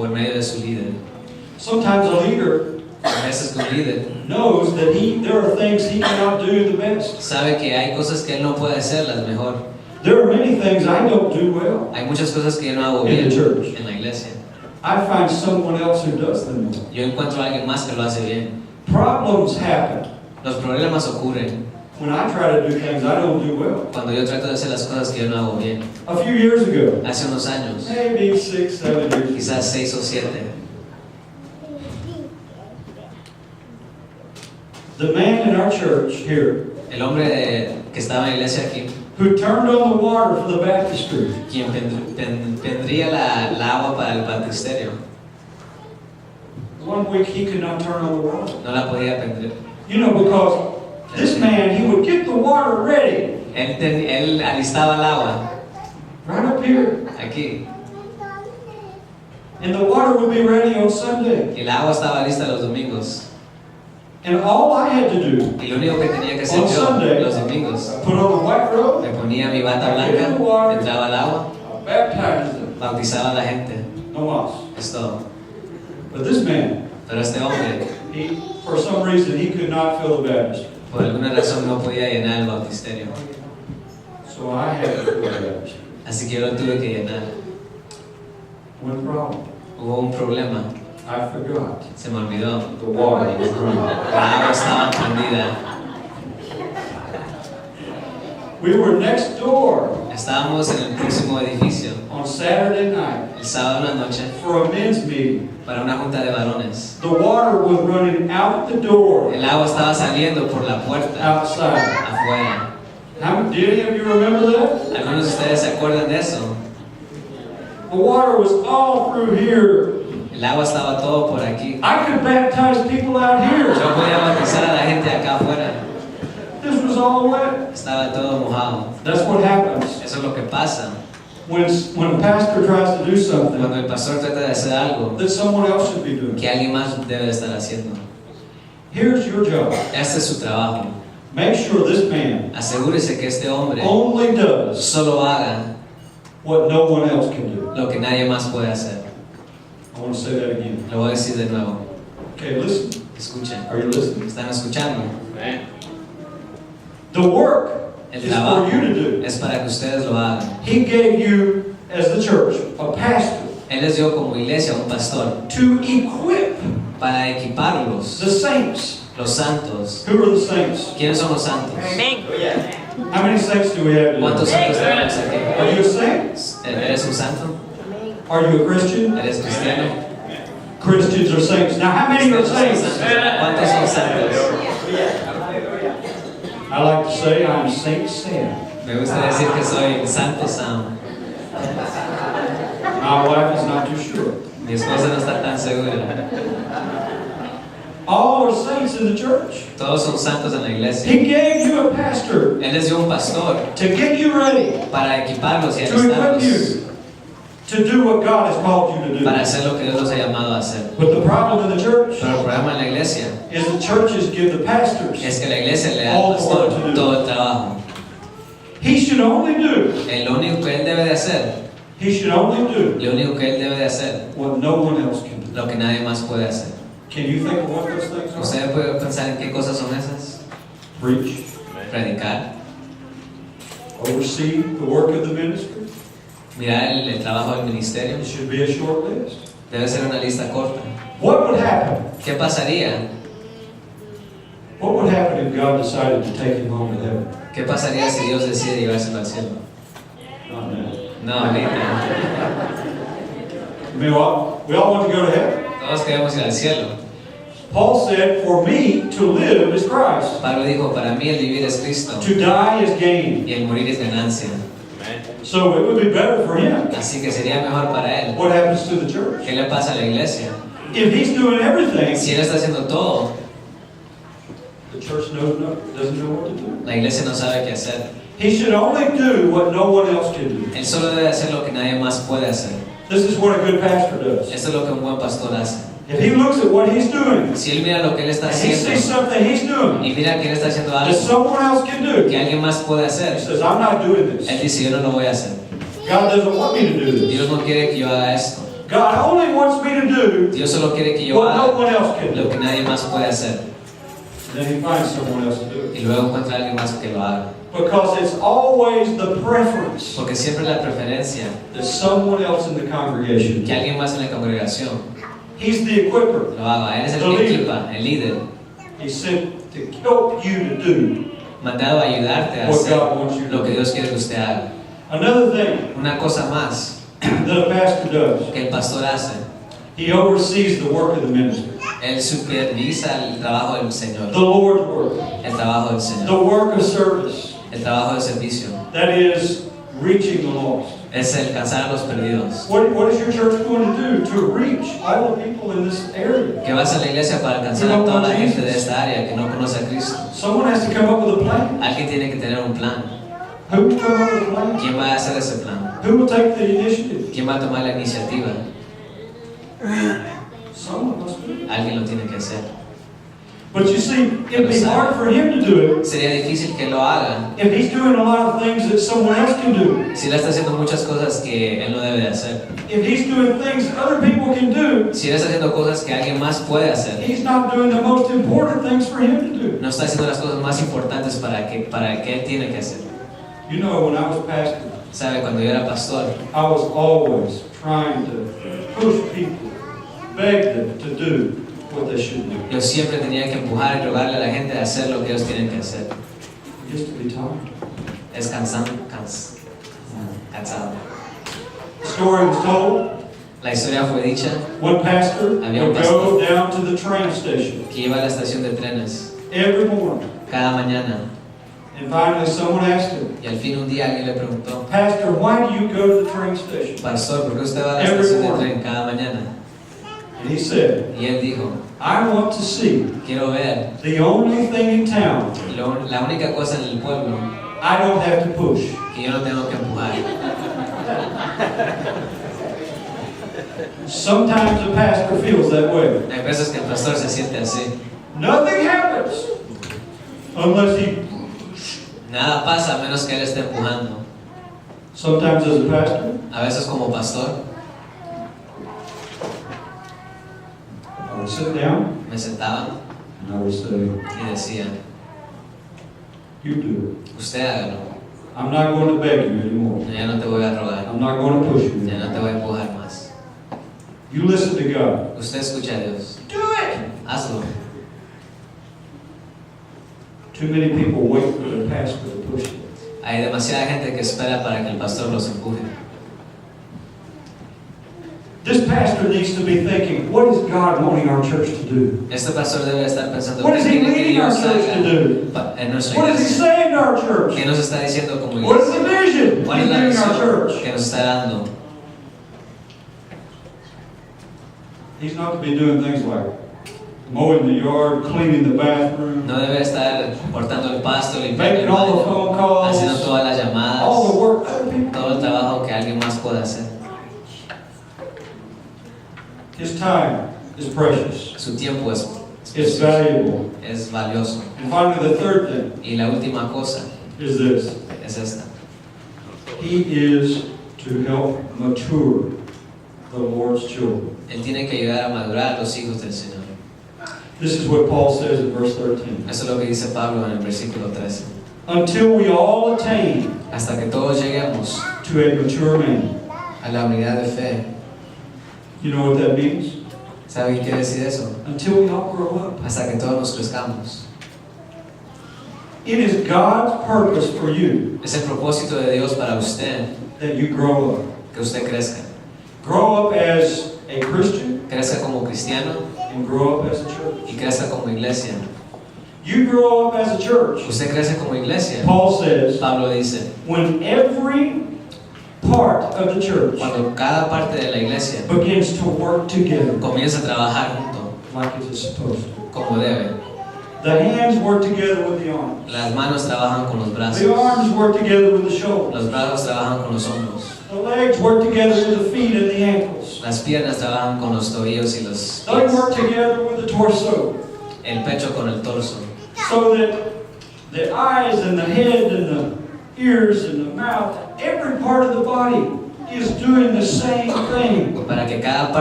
por medio de su líder. Sometimes a leader A veces un líder knows that there are things he cannot do the best. sabe que hay cosas que él no puede hacerlas mejor. There are many things I don't do well. Hay muchas cosas que yo no hago In bien the church. en la iglesia. I find someone else who does them well. Yo encuentro a alguien más que lo hace bien. Problems happen Los problemas ocurren when I try to do things I don't do well. cuando yo trato de hacer las cosas que yo no hago bien. A few years ago, Hace unos años, maybe 6, 7 years ago, quizás 6 o 7, the man in our church here el hombre que estaba en la iglesia aquí, who turned on the water for the baptistry, quien tendría la agua para el baptisterio, one week he could not turn on the water. no la podía prender. You know, because this man, he would get the water ready Él alistaba el agua right up here, aquí and the water would be ready on Sunday. y el agua estaba lista los domingos. And all I had to do, Y lo único que tenía que hacer On yo Sunday, los domingos, put on the white robe, me ponía mi bata blanca, entraba al agua, baptize them, bautizaba a la gente. no más. Es todo. But this man, Pero este hombre, for some reason, he could not fill the baptistry. por alguna razón, no podía llenar el bautisterio. So I had to fill the baptistry. Así que yo lo tuve que llenar. One problem, Hubo un problema, I forgot. se me olvidó. The water was running. La agua estaba prendida. We were next door Estábamos en el próximo edificio, on Saturday night el sábado en la noche, for a men's meeting. para una junta de varones. The water was running out the door El agua estaba saliendo por la puerta, outside. afuera. Do any of you remember that? ¿Algunos de ustedes se acuerdan de eso? The water was all through here. El agua estaba todo por aquí. I could baptize people out here. Yo podía bautizar a la gente acá afuera. This was all wet. Estaba todo mojado. That's what happens Eso es lo que pasa when a pastor tries to do something cuando el pastor trata de hacer algo that someone else should be doing. que alguien más debe de estar haciendo. Here's your job. Este es su trabajo. Make sure this man Asegúrese que este hombre only does solo haga what no one else can do. lo que nadie más puede hacer. I want to say that again. Lo voy a decir de nuevo. Okay, listen. Escuchen. Are you listening? ¿Están escuchando? The work El is trabajo for you to do. es para que ustedes lo hagan. He gave you, as the church, a pastor Él les dio como iglesia un pastor to equip para equiparlos, the saints. los santos. Who are the saints? ¿Quiénes son los santos? How many saints do we have ¿Cuántos today? santos tenemos aquí? Are you a saint? ¿Eres un santo? Are you a Christian? ¿Eres cristiano? Christians are saints. Now, how many are saints? ¿Cuántos son santos? I like to say I'm Saint Sam. Me gusta decir que soy Santo Sam. My wife is not too sure. Mi esposa no está tan segura. All are saints in the church. Todos son santos en la iglesia. He gave you a pastor Él les dio un pastor to get you ready, para equiparlos y to equip alistarlos you to do what God has called you to para do. hacer lo que Dios los ha llamado a hacer. But the problem in the church Pero el problema en la iglesia is the churches give the pastors. es que la iglesia le da al pastor todo el trabajo. He should only do. Lo único que él debe de hacer, He should only do lo único que él debe de hacer, what no one else can do. lo que nadie más puede hacer. Can you think of what those things are? ¿Ustedes pueden pensar en qué cosas son esas? Preach, Predicar, oversee the work of the ministry. mirar el trabajo del ministerio. It should be a short list. Debe ser una lista corta. What would happen? ¿Qué pasaría? What would happen if God decided to take him home to heaven? ¿Qué pasaría si Dios decide llevárselo al cielo? Not now. No, ahorita. I mean, we all want to go to heaven. Todos queremos ir al cielo. Paul said, "For me to live is Christ. Pablo dijo, para mí el vivir es Cristo To die is gain." y el morir es ganancia. So it would be better for him. Así que sería mejor para él. What happens to the church? ¿Qué le pasa a la iglesia? If he's doing everything, Si él está haciendo todo, the church doesn't know what to do. la iglesia no sabe qué hacer. He should only do what no one else can do. Él solo debe hacer lo que nadie más puede hacer. This is what a good pastor does. Esto es lo que un buen pastor hace. If he looks at what he's doing, Si él mira lo que él está and he haciendo sees something he's doing y mira que él está haciendo that algo someone else can do, que alguien más puede he hacer, says, "I'm not doing él this. dice, yo no lo voy a hacer. God doesn't want me to do this. Dios no quiere que yo haga esto. God only wants me to do Dios solo quiere que yo what no haga one else can lo do. que nadie más puede hacer. And then he finds someone else to do it. Y luego encuentra a alguien más que lo haga. Because it's always the preference Porque siempre la preferencia that someone else in the congregation, que alguien más en la congregación he's the equiper. lo haga. Él es el The que leader. equipa, el líder. He's sent to help you to do Mandado a ayudarte a what hacer God wants you to lo que do. Dios quiere que usted haga. Another thing Una cosa más that a pastor does, que el pastor hace, he oversees the work of the ministry, él supervisa el trabajo del Señor, the Lord's work, el trabajo del the Señor, work of service. el trabajo de servicio. That is reaching the lost. Es el alcanzar a los perdidos. What is your church going to do to reach all the people in this area? Que vas a la iglesia para alcanzar a toda la gente de esta área que no conoce a Cristo. Someone has to come up with a plan. Alguien tiene que tener un plan. Who will come up with a plan? ¿Quién va a hacer ese plan? Who will take the initiative? ¿Quién va a tomar la iniciativa? Someone must do it. Alguien lo tiene que hacer. But you see, it'd be hard for him to do it Sería difícil que lo haga if he's doing a lot of things that someone else can do. si él está haciendo muchas cosas que él no debe de hacer. If he's doing things other people can do, Si él está haciendo cosas que alguien más puede hacer, he's not doing the most important things for him to do. no está haciendo las cosas más importantes para que él tiene que hacer. You know, when I was pastor, ¿Sabe? Cuando yo era pastor, I was always trying to push people, beg them to do what they should do. yo siempre tenía que empujar y rogarle a la gente de hacer lo que ellos tienen que hacer. It gets to be tired. Es cansado. The story was told, La historia fue dicha one pastor Había un would go down to the train station que iba a la estación de trenes every morning. cada mañana And finally someone asked him, y al fin un día alguien le preguntó: Pastor, why do you go to the train station? Pastor, ¿por qué usted va a la Every estación de morning. tren cada mañana? And he said, Y él dijo: I want to see quiero ver the only thing in town la única cosa en el pueblo I don't have to push. que yo no tengo que empujar. Sometimes a pastor feels that way. Hay veces que el pastor se siente así. Nothing happens unless he. Nada pasa a menos que él esté empujando. Sometimes as a pastor, A veces como pastor I would sit down me sentaba and I would say, y decía: you do it. usted hágalo. I'm not going to beg you anymore. Ya no te voy a rogar. I'm not going to push you Ya no te anymore. voy a empujar más. You listen to God. Usted escucha a Dios. Do it! Hazlo. Too many people wait for their pastor to push them. Hay demasiada gente que espera para que el pastor los empuje. This pastor needs to be thinking, what is God wanting our church to do? Este pastor debe estar pensando: What is ¿qué he quiere que leading our Dios church to haga do? en nuestra What is he iglesia? saying to our church? ¿Qué nos está diciendo como What is iglesia? the vision ¿Cuál he's es la giving our visión church? que nos está dando? He's not to be doing things like mowing the yard, cleaning the bathroom, No debe estar cortando el pasto, limpiando making el all the baño, phone calls, haciendo todas las all the llamadas, work other people. todo el trabajo que alguien más puede hacer. His time is precious. Su tiempo es It's valuable. es valioso. And finally, the third thing Y la última cosa is this. es esta: He is to help mature the Lord's children. él tiene que ayudar a madurar a los hijos del Señor. This is what Paul says in verse 13. Eso es lo que dice Pablo en el versículo 13. Until we all attain Hasta que todos lleguemos to a mature man. a la unidad de fe. You know what that means? ¿Sabe qué quiere decir eso? Until we all grow up. Hasta que todos nos crezcamos. It is God's purpose for you Es el propósito de Dios para usted that you grow up. que usted crezca. Grow up as a Christian Crezca como cristiano and grow up as a church. y crezca como iglesia. You grow up as a church. Usted crece como iglesia. Paul says, Pablo dice: when every part of the church cuando cada parte de la iglesia begins to work together comienza a trabajar junto like it is supposed to. como debe. The hands work together with the arms. Las manos trabajan con los The brazos. arms work together with the shoulders. Los brazos trabajan con los hombros. The legs work together with the feet and the ankles. Las piernas trabajan con los tobillos y los They pies. work together with the torso. El pecho con el torso. So that the eyes and the head and the ears and the mouth, every part of the body is doing the same thing. Para que cada parte